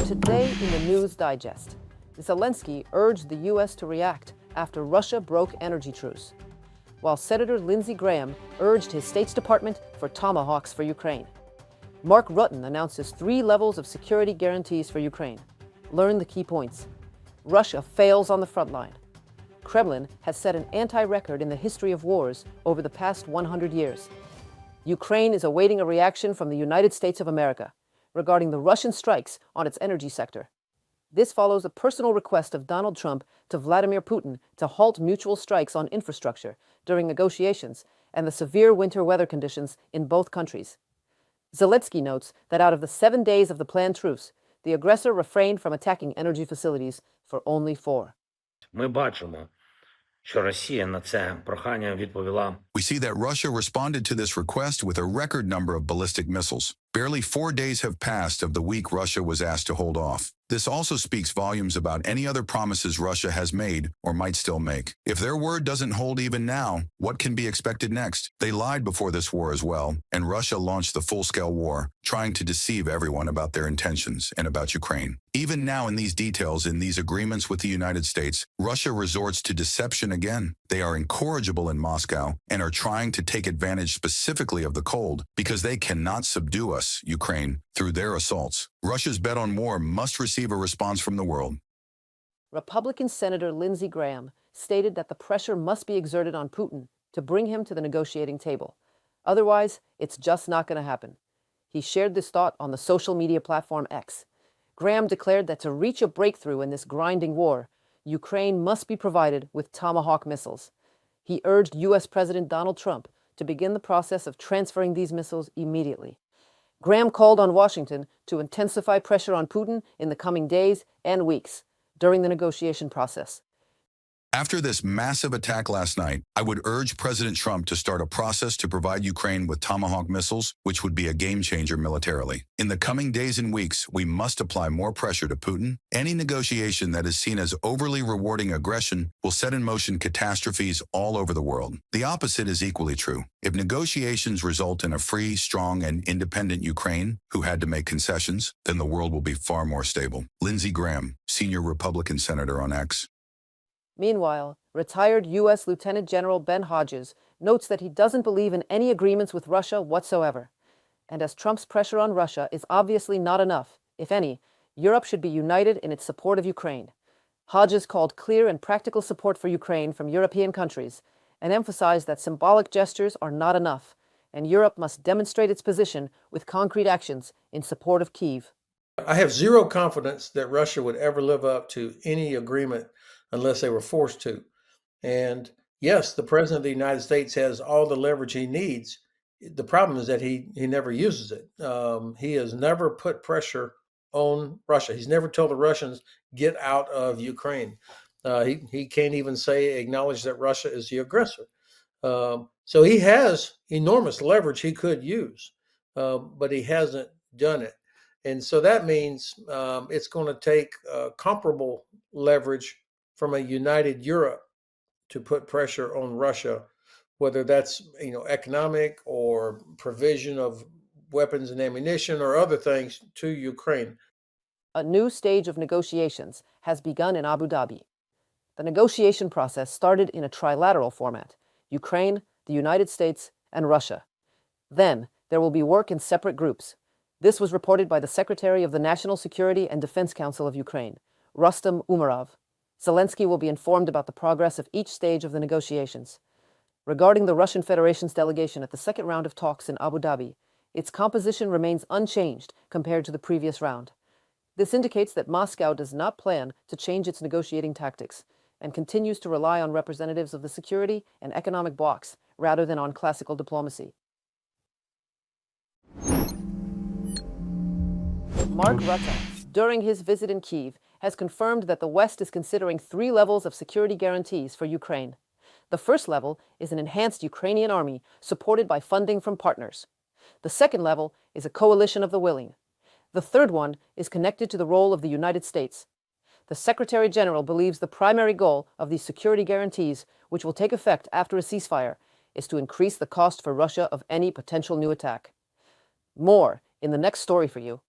Today in the News Digest, Zelensky urged the U.S. to react after Russia broke energy truce, while Senator Lindsey Graham urged his State's Department for Tomahawks for Ukraine. Mark Rutten announces 3 levels of security guarantees for Ukraine. Learn the key points. Russia fails on the front line. Kremlin has set an anti-record in the history of wars over the past 100 years. Ukraine is awaiting a reaction from the United States of America regarding the Russian strikes on its energy sector. This follows a personal request of Donald Trump to Vladimir Putin to halt mutual strikes on infrastructure during negotiations and the severe winter weather conditions in both countries. Zelensky notes that out of the 7 days of the planned truce, the aggressor refrained from attacking energy facilities for only 4. Ми бачимо, що Росія на це прохання відповіла. We see that Russia responded to this request with a record number of ballistic missiles. Barely 4 days have passed of the week Russia was asked to hold off. This also speaks volumes about any other promises Russia has made or might still make. If their word doesn't hold even now, what can be expected next? They lied before this war as well, and Russia launched the full-scale war, trying to deceive everyone about their intentions and about Ukraine. Even now in these details, in these agreements with the United States, Russia resorts to deception again. They are incorrigible in Moscow and are trying to take advantage specifically of the cold because they cannot subdue us, Ukraine, through their assaults. Russia's bet on war must receive a response from the world. Republican Senator Lindsey Graham stated that the pressure must be exerted on Putin to bring him to the negotiating table. Otherwise, it's just not going to happen. He shared this thought on the social media platform X. Graham declared that to reach a breakthrough in this grinding war, Ukraine must be provided with Tomahawk missiles. He urged U.S. President Donald Trump to begin the process of transferring these missiles immediately. Graham called on Washington to intensify pressure on Putin in the coming days and weeks during the negotiation process. After this massive attack last night, I would urge President Trump to start a process to provide Ukraine with Tomahawk missiles, which would be a game-changer militarily. In the coming days and weeks, we must apply more pressure to Putin. Any negotiation that is seen as overly rewarding aggression will set in motion catastrophes all over the world. The opposite is equally true. If negotiations result in a free, strong, and independent Ukraine, who had to make concessions, then the world will be far more stable. Lindsey Graham, senior Republican senator on X. Meanwhile, retired U.S. Lieutenant General Ben Hodges notes that he doesn't believe in any agreements with Russia whatsoever. And as Trump's pressure on Russia is obviously not enough, if any, Europe should be united in its support of Ukraine. Hodges called clear and practical support for Ukraine from European countries and emphasized that symbolic gestures are not enough, and Europe must demonstrate its position with concrete actions in support of Kyiv. I have zero confidence that Russia would ever live up to any agreement unless they were forced to. And yes, the President of the United States has all the leverage he needs. The problem is that he never uses it. He has never put pressure on Russia. He's never told the Russians, get out of Ukraine. He can't even acknowledge that Russia is the aggressor. So he has enormous leverage he could use, but he hasn't done it. And so that means it's going to take comparable leverage from a united Europe to put pressure on Russia, whether that's economic or provision of weapons and ammunition or other things to Ukraine. A new stage of negotiations has begun in Abu Dhabi. The negotiation process started in a trilateral format: Ukraine, the United States, and Russia. Then there will be work in separate groups. This was reported by the Secretary of the National Security and Defense Council of Ukraine, Rustam Umerov. Zelensky will be informed about the progress of each stage of the negotiations. Regarding the Russian Federation's delegation at the second round of talks in Abu Dhabi, its composition remains unchanged compared to the previous round. This indicates that Moscow does not plan to change its negotiating tactics and continues to rely on representatives of the security and economic blocs rather than on classical diplomacy. Mark Rutte, during his visit in Kyiv, has confirmed that the West is considering 3 levels of security guarantees for Ukraine. The first level is an enhanced Ukrainian army supported by funding from partners. The second level is a coalition of the willing. The third one is connected to the role of the United States. The Secretary General believes the primary goal of these security guarantees, which will take effect after a ceasefire, is to increase the cost for Russia of any potential new attack. More in the next story for you.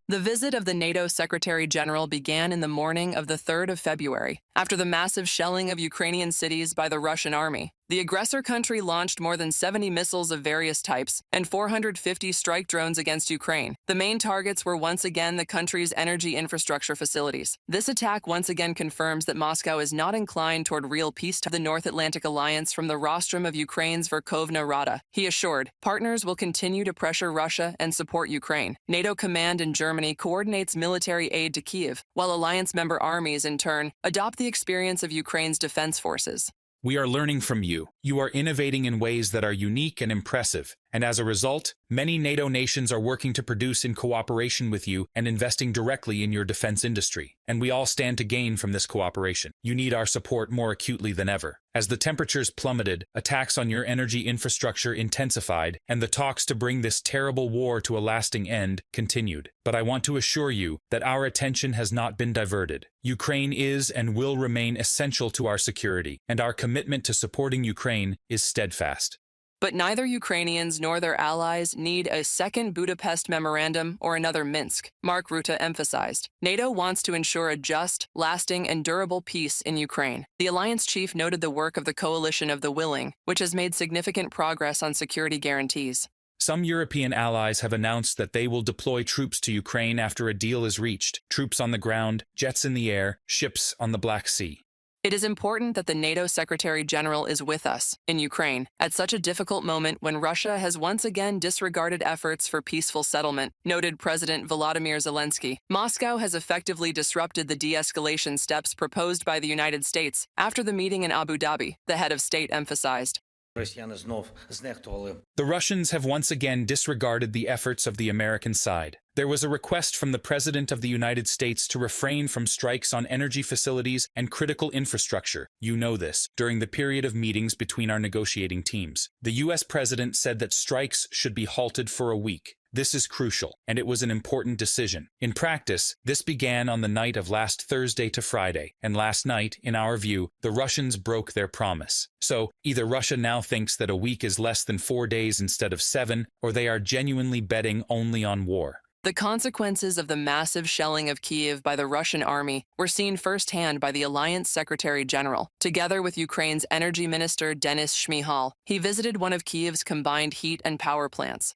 The visit of the NATO Secretary General began in the morning of the 3rd of February, after the massive shelling of Ukrainian cities by the Russian army. The aggressor country launched more than 70 missiles of various types and 450 strike drones against Ukraine. The main targets were once again the country's energy infrastructure facilities. This attack once again confirms that Moscow is not inclined toward real peace to the North Atlantic Alliance from the rostrum of Ukraine's Verkhovna Rada. He assured, partners will continue to pressure Russia and support Ukraine. NATO command in Germany coordinates military aid to Kyiv, while alliance member armies, in turn, adopt the experience of Ukraine's defense forces. We are learning from you. You are innovating in ways that are unique and impressive. And as a result, many NATO nations are working to produce in cooperation with you and investing directly in your defense industry. And we all stand to gain from this cooperation. You need our support more acutely than ever. As the temperatures plummeted, attacks on your energy infrastructure intensified, and the talks to bring this terrible war to a lasting end continued. But I want to assure you that our attention has not been diverted. Ukraine is and will remain essential to our security, and our commitment to supporting Ukraine is steadfast. But neither Ukrainians nor their allies need a second Budapest Memorandum or another Minsk, Mark Rutte emphasized. NATO wants to ensure a just, lasting, and durable peace in Ukraine. The alliance chief noted the work of the Coalition of the Willing, which has made significant progress on security guarantees. Some European allies have announced that they will deploy troops to Ukraine after a deal is reached. Troops on the ground, jets in the air, ships on the Black Sea. It is important that the NATO Secretary General is with us, in Ukraine, at such a difficult moment when Russia has once again disregarded efforts for peaceful settlement, noted President Volodymyr Zelensky. Moscow has effectively disrupted the de-escalation steps proposed by the United States after the meeting in Abu Dhabi, the head of state emphasized. The Russians have once again disregarded the efforts of the American side. There was a request from the President of the United States to refrain from strikes on energy facilities and critical infrastructure. You know this, during the period of meetings between our negotiating teams. The U.S. President said that strikes should be halted for a week. This is crucial, and it was an important decision. In practice, this began on the night of last Thursday to Friday, and last night, in our view, the Russians broke their promise. So, either Russia now thinks that a week is less than 4 days instead of 7, or they are genuinely betting only on war. The consequences of the massive shelling of Kyiv by the Russian army were seen firsthand by the Alliance Secretary General. Together with Ukraine's Energy Minister Denis Shmyhal, he visited one of Kyiv's combined heat and power plants.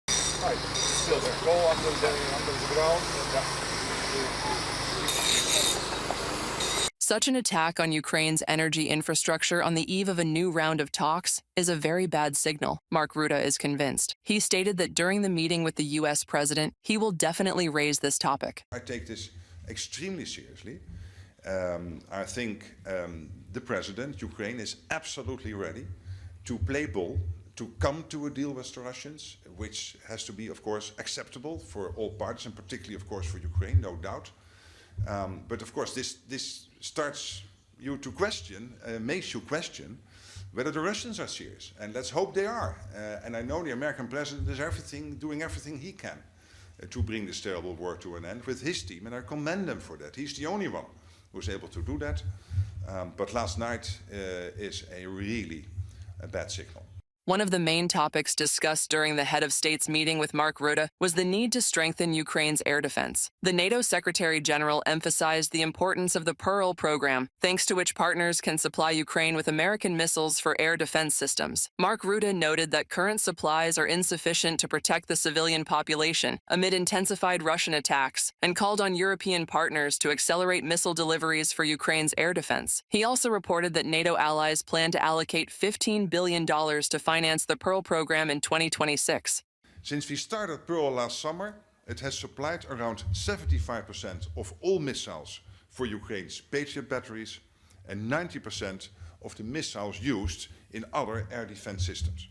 Go under the ground. Such an attack on Ukraine's energy infrastructure on the eve of a new round of talks is a very bad signal, Mark Rutte is convinced. He stated that during the meeting with the U.S. president, he will definitely raise this topic. I take this extremely seriously. I think the president, Ukraine, is absolutely ready to play ball, to come to a deal with the Russians, which has to be, of course, acceptable for all parties, and particularly, of course, for Ukraine, no doubt. But, of course, this starts you to question, makes you question whether the Russians are serious. And let's hope they are. And I know the American president is doing everything he can to bring this terrible war to an end with his team, and I commend him for that. He's the only one who's able to do that. But last night is a really bad signal. One of the main topics discussed during the head of state's meeting with Mark Rutte was the need to strengthen Ukraine's air defense. The NATO Secretary General emphasized the importance of the Pearl program, thanks to which partners can supply Ukraine with American missiles for air defense systems. Mark Rutte noted that current supplies are insufficient to protect the civilian population amid intensified Russian attacks, and called on European partners to accelerate missile deliveries for Ukraine's air defense. He also reported that NATO allies plan to allocate $15 billion to finance the Pearl program in 2026. Since we started Pearl last summer, it has supplied around 75% of all missiles for Ukraine's Patriot batteries and 90% of the missiles used in other air defense systems.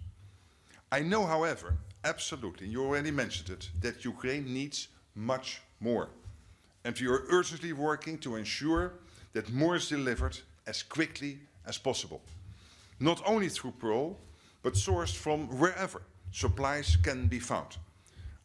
I know, however, absolutely, you already mentioned it, that Ukraine needs much more. And we are urgently working to ensure that more is delivered as quickly as possible. Not only through Pearl, but sourced from wherever supplies can be found.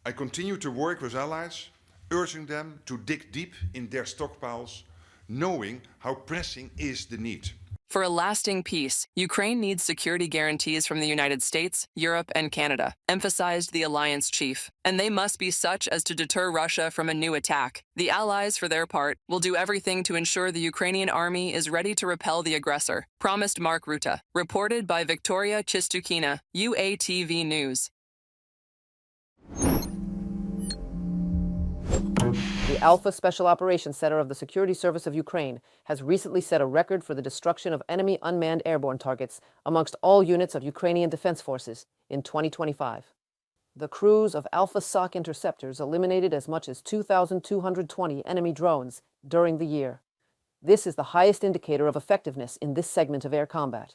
I continue to work with allies, urging them to dig deep in their stockpiles, knowing how pressing is the need. For a lasting peace, Ukraine needs security guarantees from the United States, Europe, and Canada, emphasized the alliance chief, and they must be such as to deter Russia from a new attack. The allies, for their part, will do everything to ensure the Ukrainian army is ready to repel the aggressor, promised Mark Rutte. Reported by Victoria Chistukina, UATV News. The Alpha Special Operations Center of the Security Service of Ukraine has recently set a record for the destruction of enemy unmanned airborne targets amongst all units of Ukrainian Defense Forces in 2025. The crews of Alpha SOC interceptors eliminated as much as 2,220 enemy drones during the year. This is the highest indicator of effectiveness in this segment of air combat.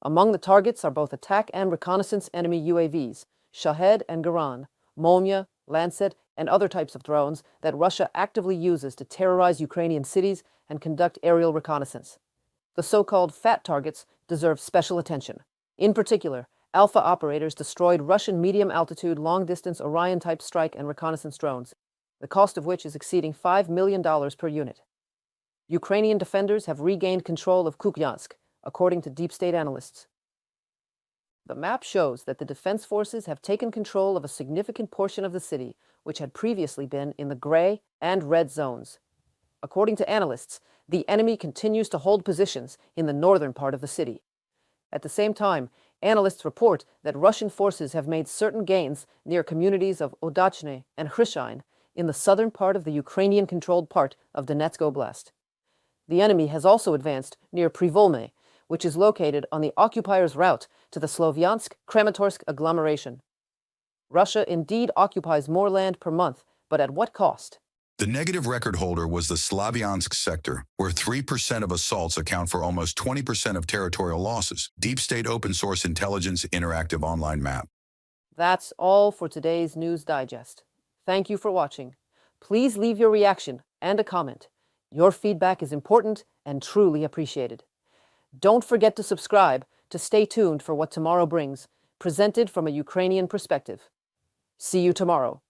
Among the targets are both attack and reconnaissance enemy UAVs, Shahed and Garan, Molnya, Lancet, and other types of drones that Russia actively uses to terrorize Ukrainian cities and conduct aerial reconnaissance. The so-called fat targets deserve special attention. In particular, Alpha operators destroyed Russian medium-altitude, long-distance Orion-type strike and reconnaissance drones, the cost of which is exceeding $5 million per unit. Ukrainian defenders have regained control of Kupiansk, according to deep state analysts. The map shows that the defense forces have taken control of a significant portion of the city, which had previously been in the gray and red zones. According to analysts, the enemy continues to hold positions in the northern part of the city. At the same time, analysts report that Russian forces have made certain gains near communities of Udachne and Hrishine in the southern part of the Ukrainian-controlled part of Donetsk Oblast. The enemy has also advanced near Privolne, which is located on the occupier's route to the Slovyansk-Kramatorsk agglomeration. Russia indeed occupies more land per month, but at what cost? The negative record holder was the Slavyansk sector, where 3% of assaults account for almost 20% of territorial losses. Deep State Open Source Intelligence Interactive Online Map. That's all for today's News Digest. Thank you for watching. Please leave your reaction and a comment. Your feedback is important and truly appreciated. Don't forget to subscribe to stay tuned for what tomorrow brings, presented from a Ukrainian perspective. See you tomorrow.